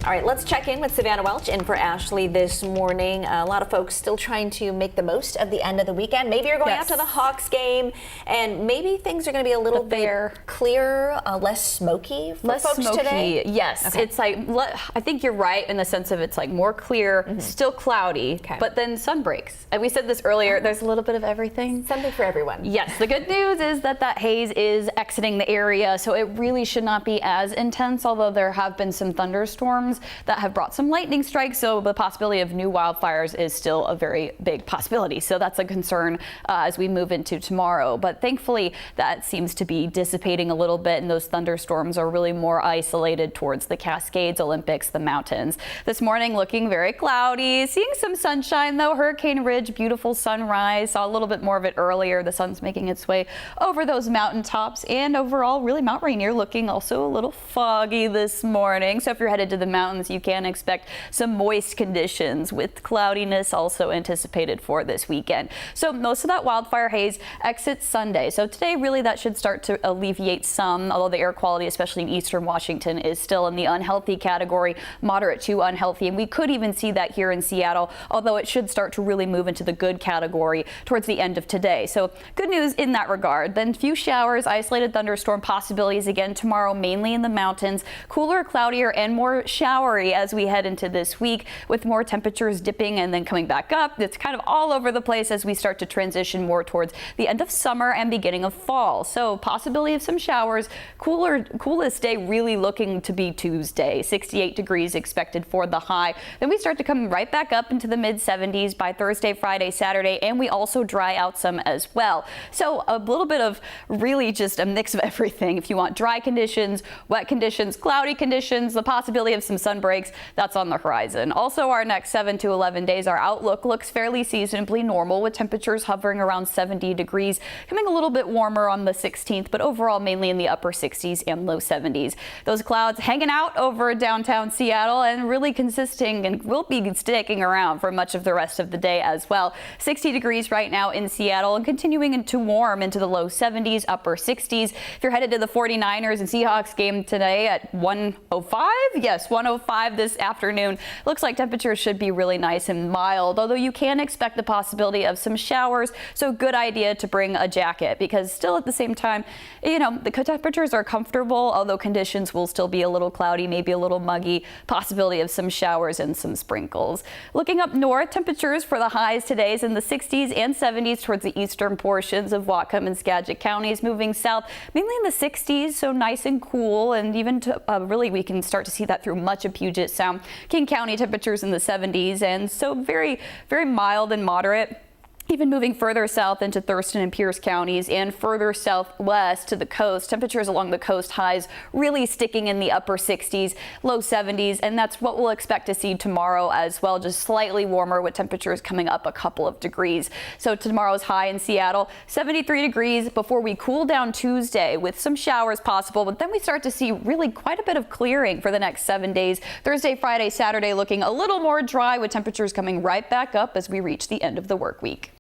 All right, let's check in with Savannah Welch in for Ashley this morning. A lot of folks still trying to make the most of the end of the weekend. Maybe you're going out to the Hawks game, and maybe things are going to be a little bit clearer, less smoky for folks today. Yes, okay. It's like, I think you're right in the sense of it's like more clear, still cloudy, but then sun breaks. And we said this earlier, there's a little bit of everything. Something for everyone. Yes, the good news is that haze is exiting the area, so it really should not be as intense, although there have been some thunderstorms that have brought some lightning strikes, so the possibility of new wildfires is still a very big possibility. So that's a concern as we move into tomorrow. But thankfully, that seems to be dissipating a little bit, and those thunderstorms are really more isolated towards the Cascades, Olympics, the mountains. This morning looking very cloudy, seeing some sunshine though. Hurricane Ridge, beautiful sunrise. Saw a little bit more of it earlier. The sun's making its way over those mountaintops, and overall, really Mount Rainier looking also a little foggy this morning. So if you're headed to the mountains, you can expect some moist conditions with cloudiness also anticipated for this weekend. So most of that wildfire haze exits Sunday. So today really that should start to alleviate some, although the air quality, especially in eastern Washington, is still in the unhealthy category, moderate to unhealthy. And we could even see that here in Seattle, although it should start to really move into the good category towards the end of today. So good news in that regard. Then few showers, isolated thunderstorm possibilities again tomorrow, mainly in the mountains. Cooler, cloudier, and more showery as we head into this week, with more temperatures dipping and then coming back up. It's kind of all over the place as we start to transition more towards the end of summer and beginning of fall. So possibility of some showers. Coolest day really looking to be Tuesday. 68 degrees expected for the high. Then we start to come right back up into the mid 70s by Thursday, Friday, Saturday, and we also dry out some as well. So a little bit of really just a mix of everything. If you want dry conditions, wet conditions, cloudy conditions, the possibility of some sun breaks, that's on the horizon. Also, our next 7 to 11 days, our outlook looks fairly seasonably normal, with temperatures hovering around 70 degrees, coming a little bit warmer on the 16th, but overall mainly in the upper 60s and low 70s. Those clouds hanging out over downtown Seattle and really consisting and will be sticking around for much of the rest of the day as well. 60 degrees right now in Seattle and continuing into warm into the low 70s, upper 60s. If you're headed to the 49ers and Seahawks game today at 105, yes, 105 this afternoon. Looks like temperatures should be really nice and mild, although you can expect the possibility of some showers. So good idea to bring a jacket, because still at the same time, you know, the temperatures are comfortable, although conditions will still be a little cloudy, maybe a little muggy, possibility of some showers and some sprinkles. Looking up north, temperatures for the highs today is in the 60s and 70s towards the eastern portions of Whatcom and Skagit counties. Moving south, mainly in the 60s, so nice and cool, and even to, really we can start to see that through much of Puget Sound. King County temperatures in the 70s, and so very, very mild and moderate. Even moving further south into Thurston and Pierce counties and further southwest to the coast, temperatures along the coast highs really sticking in the upper 60s, low 70s, and that's what we'll expect to see tomorrow as well, just slightly warmer with temperatures coming up a couple of degrees. So tomorrow's high in Seattle, 73 degrees before we cool down Tuesday with some showers possible, but then we start to see really quite a bit of clearing for the next 7 days. Thursday, Friday, Saturday looking a little more dry with temperatures coming right back up as we reach the end of the work week.